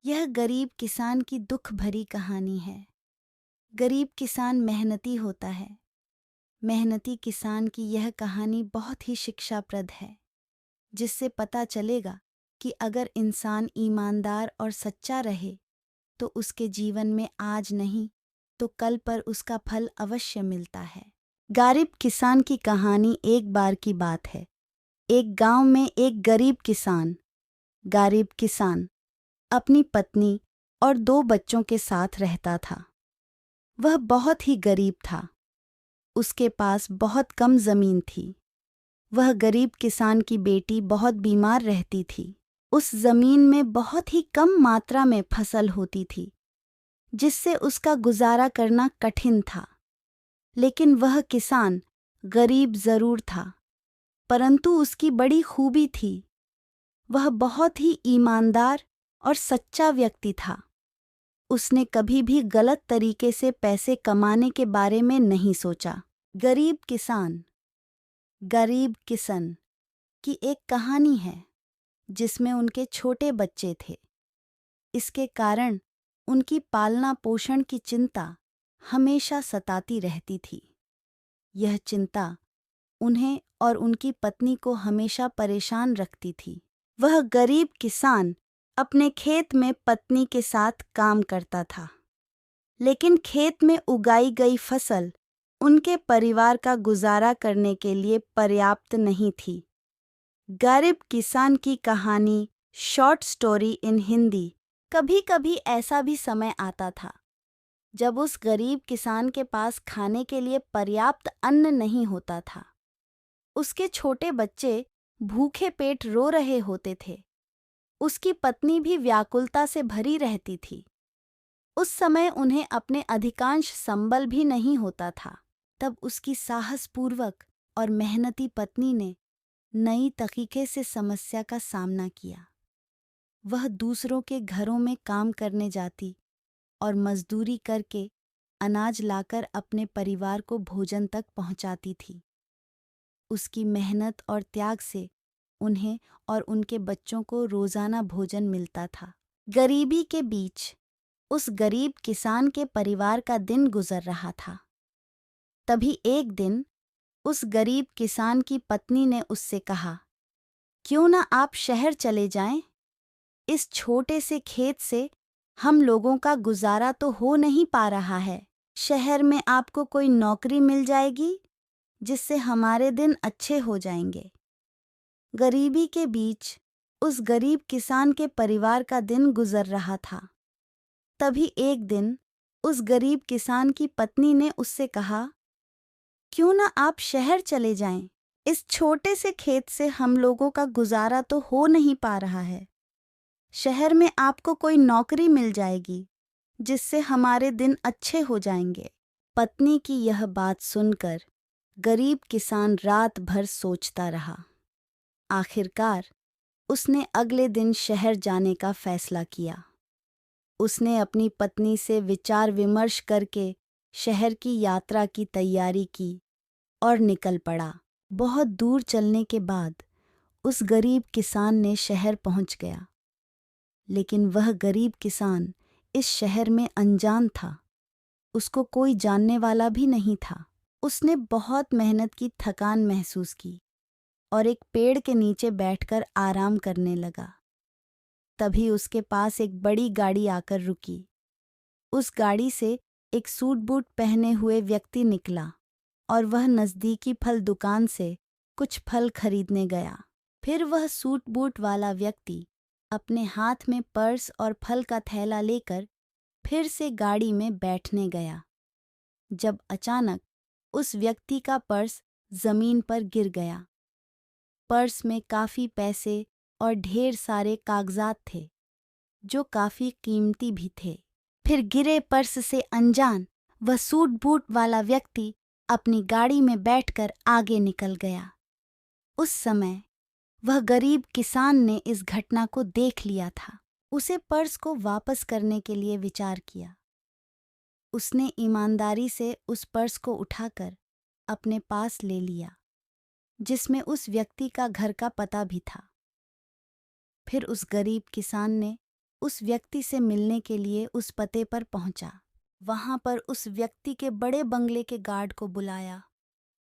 यह गरीब किसान की दुख भरी कहानी है। गरीब किसान मेहनती होता है। मेहनती किसान की यह कहानी बहुत ही शिक्षाप्रद है, जिससे पता चलेगा कि अगर इंसान ईमानदार और सच्चा रहे तो उसके जीवन में आज नहीं तो कल पर उसका फल अवश्य मिलता है। गरीब किसान की कहानी एक बार की बात है। एक गांव में एक गरीब किसान अपनी पत्नी और 2 बच्चों के साथ रहता था। वह बहुत ही गरीब था। उसके पास बहुत कम जमीन थी। वह गरीब किसान की बेटी बहुत बीमार रहती थी। उस जमीन में बहुत ही कम मात्रा में फसल होती थी, जिससे उसका गुजारा करना कठिन था। लेकिन वह किसान गरीब जरूर था, परंतु उसकी बड़ी खूबी थी। वह बहुत ही ईमानदार और सच्चा व्यक्ति था। उसने कभी भी गलत तरीके से पैसे कमाने के बारे में नहीं सोचा। गरीब किसान की एक कहानी है, जिसमें उनके छोटे बच्चे थे। इसके कारण उनकी पालना पोषण की चिंता हमेशा सताती रहती थी। यह चिंता उन्हें और उनकी पत्नी को हमेशा परेशान रखती थी। वह गरीब किसान अपने खेत में पत्नी के साथ काम करता था, लेकिन खेत में उगाई गई फसल उनके परिवार का गुजारा करने के लिए पर्याप्त नहीं थी। गरीब किसान की कहानी शॉर्ट स्टोरी इन हिंदी। कभी कभी ऐसा भी समय आता था जब उस गरीब किसान के पास खाने के लिए पर्याप्त अन्न नहीं होता था। उसके छोटे बच्चे भूखे पेट रो रहे होते थे। उसकी पत्नी भी व्याकुलता से भरी रहती थी। उस समय उन्हें अपने अधिकांश संबल भी नहीं होता था। तब उसकी साहसपूर्वक और मेहनती पत्नी ने नई तरीके से समस्या का सामना किया। वह दूसरों के घरों में काम करने जाती और मजदूरी करके अनाज लाकर अपने परिवार को भोजन तक पहुंचाती थी। उसकी मेहनत और त्याग से उन्हें और उनके बच्चों को रोजाना भोजन मिलता था। गरीबी के बीच उस गरीब किसान के परिवार का दिन गुजर रहा था। तभी एक दिन उस गरीब किसान की पत्नी ने उससे कहा, क्यों ना आप शहर चले जाएं? इस छोटे से खेत से हम लोगों का गुजारा तो हो नहीं पा रहा है। शहर में आपको कोई नौकरी मिल जाएगी, जिससे हमारे दिन अच्छे हो जाएंगे। गरीबी के बीच उस गरीब किसान के परिवार का दिन गुजर रहा था। तभी एक दिन उस गरीब किसान की पत्नी ने उससे कहा, क्यों ना आप शहर चले जाएं? इस छोटे से खेत से हम लोगों का गुजारा तो हो नहीं पा रहा है। शहर में आपको कोई नौकरी मिल जाएगी, जिससे हमारे दिन अच्छे हो जाएंगे। पत्नी की यह बात सुनकर गरीब किसान रात भर सोचता रहा। आखिरकार उसने अगले दिन शहर जाने का फैसला किया। उसने अपनी पत्नी से विचार विमर्श करके शहर की यात्रा की तैयारी की और निकल पड़ा। बहुत दूर चलने के बाद उस गरीब किसान ने शहर पहुंच गया। लेकिन वह गरीब किसान इस शहर में अनजान था। उसको कोई जानने वाला भी नहीं था। उसने बहुत मेहनत की थकान महसूस की और एक पेड़ के नीचे बैठकर आराम करने लगा। तभी उसके पास एक बड़ी गाड़ी आकर रुकी। उस गाड़ी से एक सूट बूट पहने हुए व्यक्ति निकला और वह नज़दीकी फल दुकान से कुछ फल खरीदने गया। फिर वह सूट बूट वाला व्यक्ति अपने हाथ में पर्स और फल का थैला लेकर फिर से गाड़ी में बैठने गया, जब अचानक उस व्यक्ति का पर्स जमीन पर गिर गया। पर्स में काफी पैसे और ढेर सारे कागजात थे, जो काफी कीमती भी थे। फिर गिरे पर्स से अनजान वह सूट बूट वाला व्यक्ति अपनी गाड़ी में बैठकर आगे निकल गया। उस समय वह गरीब किसान ने इस घटना को देख लिया था। उसे पर्स को वापस करने के लिए विचार किया। उसने ईमानदारी से उस पर्स को उठाकर अपने पास ले लिया, जिसमें उस व्यक्ति का घर का पता भी था। फिर उस गरीब किसान ने उस व्यक्ति से मिलने के लिए उस पते पर पहुंचा। वहां पर उस व्यक्ति के बड़े बंगले के गार्ड को बुलाया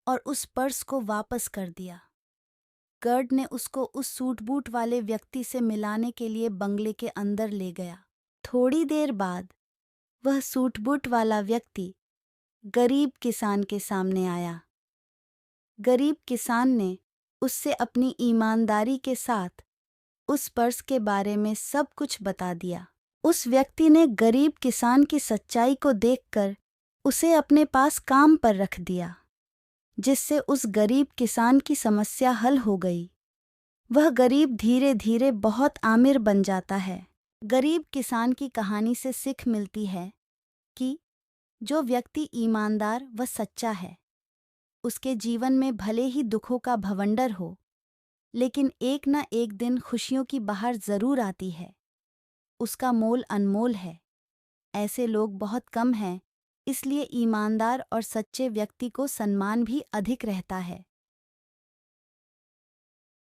और उस पर्स को वापस कर दिया। गार्ड ने उसको उस सूट बूट वाले व्यक्ति से मिलाने के लिए बंगले के अंदर ले गया। थोड़ी देर बाद वह सूट बूट वाला व्यक्ति गरीब किसान के सामने आया। गरीब किसान ने उससे अपनी ईमानदारी के साथ उस पर्स के बारे में सब कुछ बता दिया। उस व्यक्ति ने गरीब किसान की सच्चाई को देखकर उसे अपने पास काम पर रख दिया, जिससे उस गरीब किसान की समस्या हल हो गई। वह गरीब धीरे धीरे बहुत आमिर बन जाता है। गरीब किसान की कहानी से सीख मिलती है कि जो व्यक्ति ईमानदार व सच्चा है, उसके जीवन में भले ही दुखों का भवंडर हो, लेकिन एक न एक दिन खुशियों की बहार जरूर आती है। उसका मोल अनमोल है। ऐसे लोग बहुत कम हैं, इसलिए ईमानदार और सच्चे व्यक्ति को सम्मान भी अधिक रहता है।